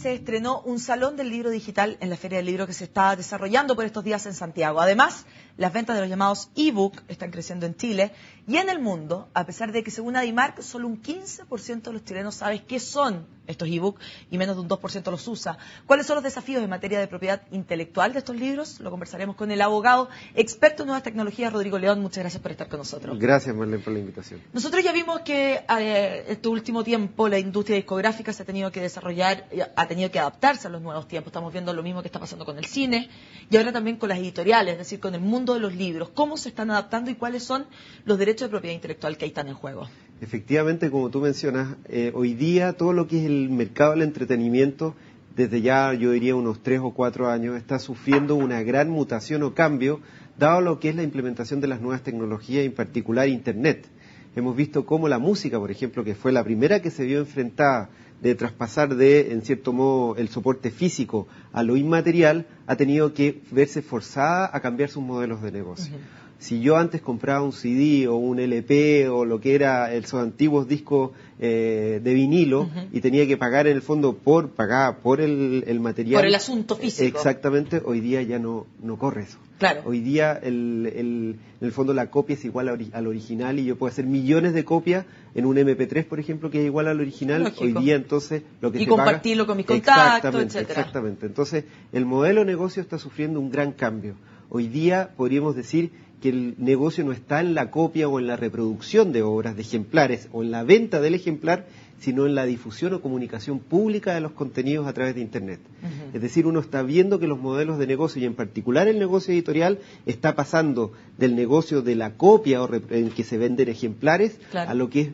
se estrenó un salón del libro digital en la Feria del Libro que se está desarrollando por estos días en Santiago. Además, las ventas de los llamados e-book están creciendo en Chile y en el mundo, a pesar de que según Adimark solo un 15% de los chilenos sabe qué son estos e-book y menos de un 2% los usa. ¿Cuáles son los desafíos en materia de propiedad intelectual de estos libros? Lo conversaremos con el abogado experto en nuevas tecnologías, Rodrigo León. Muchas gracias por estar con nosotros. Gracias, Marlene, por la invitación. Nosotros ya vimos que este último tiempo la industria discográfica se ha tenido que desarrollar, ha tenido que adaptarse a los nuevos tiempos. Estamos viendo lo mismo que está pasando con el cine y ahora también con las editoriales, es decir, con el mundo de los libros. ¿Cómo se están adaptando y cuáles son los derechos de propiedad intelectual que ahí están en juego? Efectivamente, como tú mencionas, hoy día todo lo que es el mercado del entretenimiento, desde ya yo diría unos 3 o 4 años, está sufriendo una gran mutación o cambio, dado lo que es la implementación de las nuevas tecnologías, en particular Internet. Hemos visto cómo la música, por ejemplo, que fue la primera que se vio enfrentada de traspasar de, en cierto modo, el soporte físico a lo inmaterial, ha tenido que verse forzada a cambiar sus modelos de negocio. Si yo antes compraba un CD o un LP o lo que era esos antiguos discos de vinilo y tenía que pagar en el fondo por el material. Por el asunto físico. Exactamente, hoy día ya no corre eso. Claro. Hoy día en el fondo la copia es igual al original y yo puedo hacer millones de copias en un MP3, por ejemplo, que es igual al original. Lógico. Hoy día entonces lo que y se compartirlo paga, con mis contactos, etcétera. Exactamente. Entonces el modelo de negocio está sufriendo un gran cambio. Hoy día podríamos decir que el negocio no está en la copia o en la reproducción de obras, de ejemplares, o en la venta del ejemplar, sino en la difusión o comunicación pública de los contenidos a través de Internet. Es decir, uno está viendo que los modelos de negocio, y en particular el negocio editorial, está pasando del negocio de la copia en que se venden ejemplares, claro, a lo que es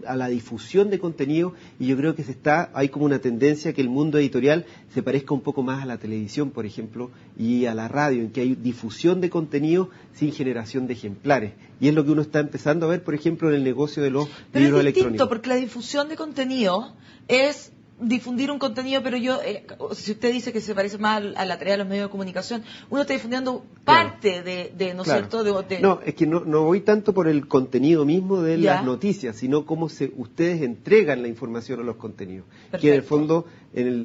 a la difusión de contenido, y yo creo que hay como una tendencia que el mundo editorial se parezca un poco más a la televisión, por ejemplo, y a la radio, en que hay difusión de contenido sin generación de ejemplares. Y es lo que uno está empezando a ver, por ejemplo, en el negocio de los libros electrónicos. Pero es distinto, porque la difusión de contenido es difundir un contenido, pero si usted dice que se parece más a la tarea de los medios de comunicación, uno está difundiendo parte de ¿no es cierto? No, es que no voy tanto por el contenido mismo de las noticias, sino cómo ustedes entregan la información a los contenidos. Perfecto. Que en el fondo,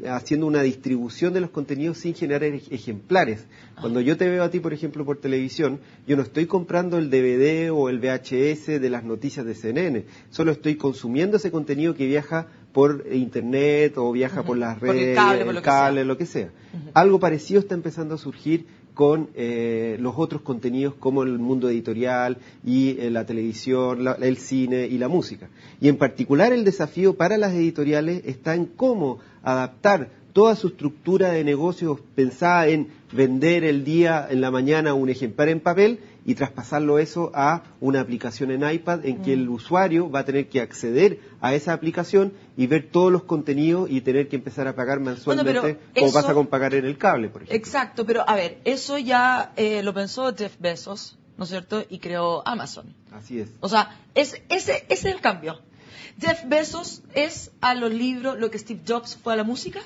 haciendo una distribución de los contenidos sin generar ejemplares. Cuando yo te veo a ti, por ejemplo, por televisión, yo no estoy comprando el DVD o el VHS de las noticias de CNN, solo estoy consumiendo ese contenido que viaja por Internet o viaja por las redes, por el cable, lo que sea. Algo parecido está empezando a surgir con los otros contenidos como el mundo editorial y la televisión, el cine y la música. Y en particular el desafío para las editoriales está en cómo adaptar toda su estructura de negocios pensada en vender en la mañana un ejemplar en papel y traspasarlo eso a una aplicación en iPad en que el usuario va a tener que acceder a esa aplicación y ver todos los contenidos y tener que empezar a pagar mensualmente, como pasa con pagar en el cable, por ejemplo. Exacto, pero a ver, eso ya lo pensó Jeff Bezos, ¿no es cierto? Y creó Amazon. Así es. O sea, ese es el cambio. Jeff Bezos es a los libros lo que Steve Jobs fue a la música.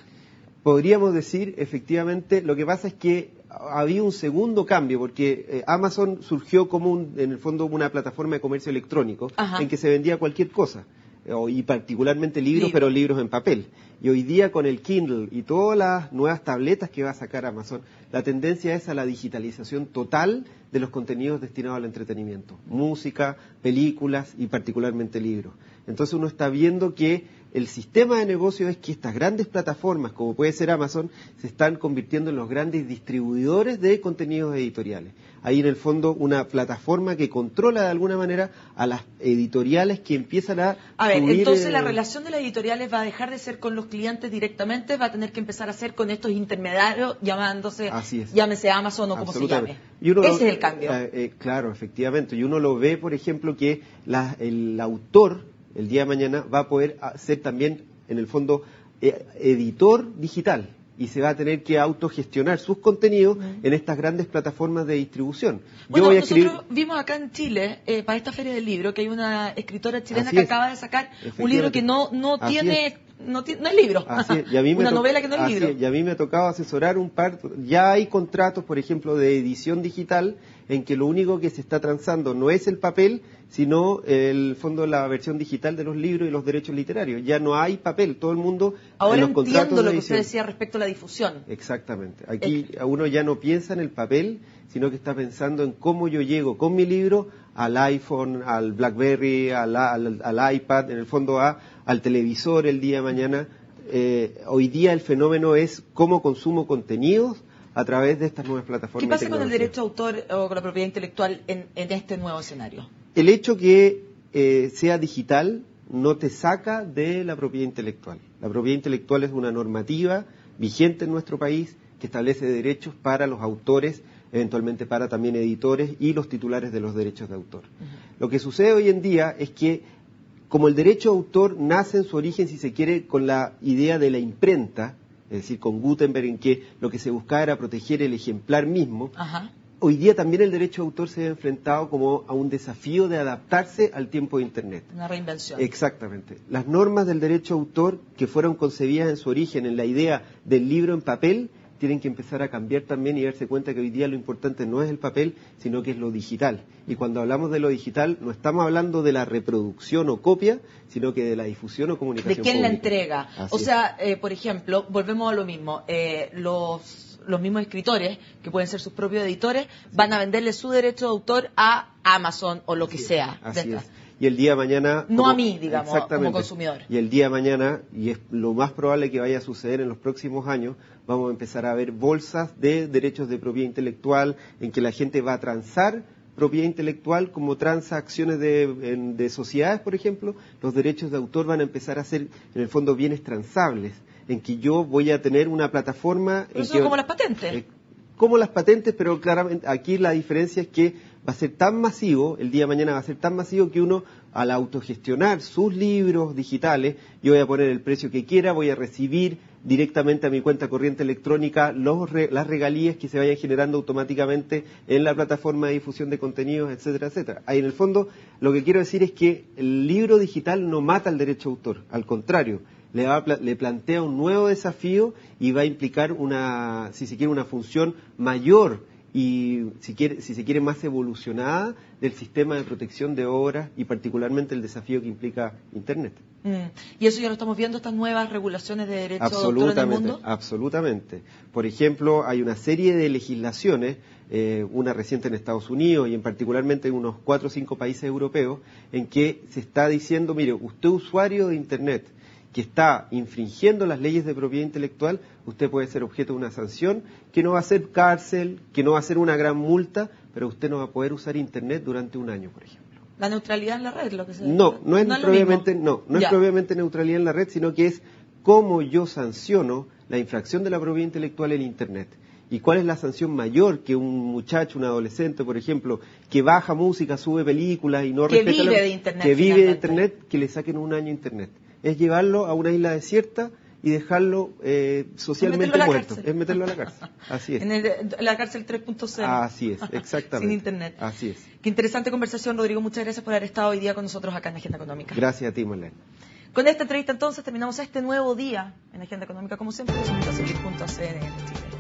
Podríamos decir, efectivamente, lo que pasa es que había un segundo cambio, porque Amazon surgió como en el fondo una plataforma de comercio electrónico, en que se vendía cualquier cosa, y particularmente libros, pero libros en papel. Y hoy día con el Kindle y todas las nuevas tabletas que va a sacar Amazon, la tendencia es a la digitalización total de los contenidos destinados al entretenimiento, música, películas y particularmente libros. Entonces uno está viendo que el sistema de negocio es que estas grandes plataformas, como puede ser Amazon, se están convirtiendo en los grandes distribuidores de contenidos editoriales. Hay en el fondo una plataforma que controla de alguna manera a las editoriales que empiezan a... ver, entonces la relación de las editoriales va a dejar de ser con los clientes directamente, va a tener que empezar a ser con estos intermediarios llámese Amazon o como se llame. Ese es el cambio. Claro, efectivamente. Y uno lo ve, por ejemplo, que el autor el día de mañana va a poder ser también, en el fondo, editor digital y se va a tener que autogestionar sus contenidos en estas grandes plataformas de distribución. Bueno, nosotros vimos acá en Chile, para esta Feria del Libro, que hay una escritora chilena que acaba de sacar un libro que no es libro, una novela que no es libro. Y a mí me ha tocado asesorar ya hay contratos, por ejemplo, de edición digital en que lo único que se está transando no es el papel, sino el fondo la versión digital de los libros y los derechos literarios. Ya no hay papel, todo el mundo ahora en los contratos entiendo lo de que usted edición. decía respecto a la difusión. Exactamente. Aquí uno ya no piensa en el papel, sino que está pensando en cómo yo llego con mi libro al iPhone, al BlackBerry, al iPad, en el fondo al televisor el día de mañana. Hoy día el fenómeno es cómo consumo contenidos a través de estas nuevas plataformas. ¿Qué pasa con el derecho de autor o con la propiedad intelectual en este nuevo escenario? El hecho que sea digital no te saca de la propiedad intelectual. La propiedad intelectual es una normativa vigente en nuestro país que establece derechos para los autores, eventualmente para también editores y los titulares de los derechos de autor. Lo que sucede hoy en día es que, como el derecho de autor nace en su origen, si se quiere, con la idea de la imprenta, es decir, con Gutenberg, en que lo que se buscaba era proteger el ejemplar mismo, hoy día también el derecho de autor se ha enfrentado como a un desafío de adaptarse al tiempo de Internet. Una reinvención. Exactamente. Las normas del derecho de autor que fueron concebidas en su origen en la idea del libro en papel tienen que empezar a cambiar también y darse cuenta que hoy día lo importante no es el papel, sino que es lo digital. Y cuando hablamos de lo digital, no estamos hablando de la reproducción o copia, sino que de la difusión o comunicación ¿De quién pública. la entrega? Así o sea, por ejemplo, volvemos a lo mismo. Los mismos escritores, que pueden ser sus propios editores, van a venderle su derecho de autor a Amazon o lo que sea. Así es. Y el día de mañana... No a mí, digamos, como consumidor. Y el día de mañana, y es lo más probable que vaya a suceder en los próximos años, vamos a empezar a ver bolsas de derechos de propiedad intelectual en que la gente va a transar propiedad intelectual como transa acciones de sociedades, por ejemplo. Los derechos de autor van a empezar a ser, en el fondo, bienes transables, en que yo voy a tener una plataforma... Pero eso es como las patentes. Como las patentes, pero claramente aquí la diferencia es que va a ser tan masivo, el día de mañana va a ser tan masivo que uno, al autogestionar sus libros digitales, yo voy a poner el precio que quiera, voy a recibir directamente a mi cuenta corriente electrónica las regalías que se vayan generando automáticamente en la plataforma de difusión de contenidos, etcétera, etcétera. Ahí en el fondo lo que quiero decir es que el libro digital no mata al derecho de autor, al contrario, le plantea un nuevo desafío y va a implicar una, si se quiere, una función mayor y si se quiere más evolucionada del sistema de protección de obras y particularmente el desafío que implica Internet. ¿Y eso ya lo estamos viendo, estas nuevas regulaciones de derechos de autor en el mundo? Absolutamente. Por ejemplo, hay una serie de legislaciones, una reciente en Estados Unidos y en particularmente en unos 4 o 5 países europeos, en que se está diciendo, mire, usted usuario de Internet, que está infringiendo las leyes de propiedad intelectual, usted puede ser objeto de una sanción que no va a ser cárcel, que no va a ser una gran multa, pero usted no va a poder usar Internet durante un año, por ejemplo. ¿La neutralidad en la red? Lo que se... No es propiamente neutralidad en la red, sino que es cómo yo sanciono la infracción de la propiedad intelectual en Internet. ¿Y cuál es la sanción mayor que un muchacho, un adolescente, por ejemplo, que baja música, sube películas y no respeta... Que vive de Internet. Que vive de Internet, que le saquen un año Internet. Es llevarlo a una isla desierta y dejarlo socialmente muerto. Es meterlo a la cárcel. Así es. En la cárcel 3.0. Así es, exactamente. Sin Internet. Así es. Qué interesante conversación, Rodrigo. Muchas gracias por haber estado hoy día con nosotros acá en Agenda Económica. Gracias a ti, Marlene. Con esta entrevista entonces terminamos este nuevo día en Agenda Económica. Como siempre, los invito a seguir junto a CNN Chile.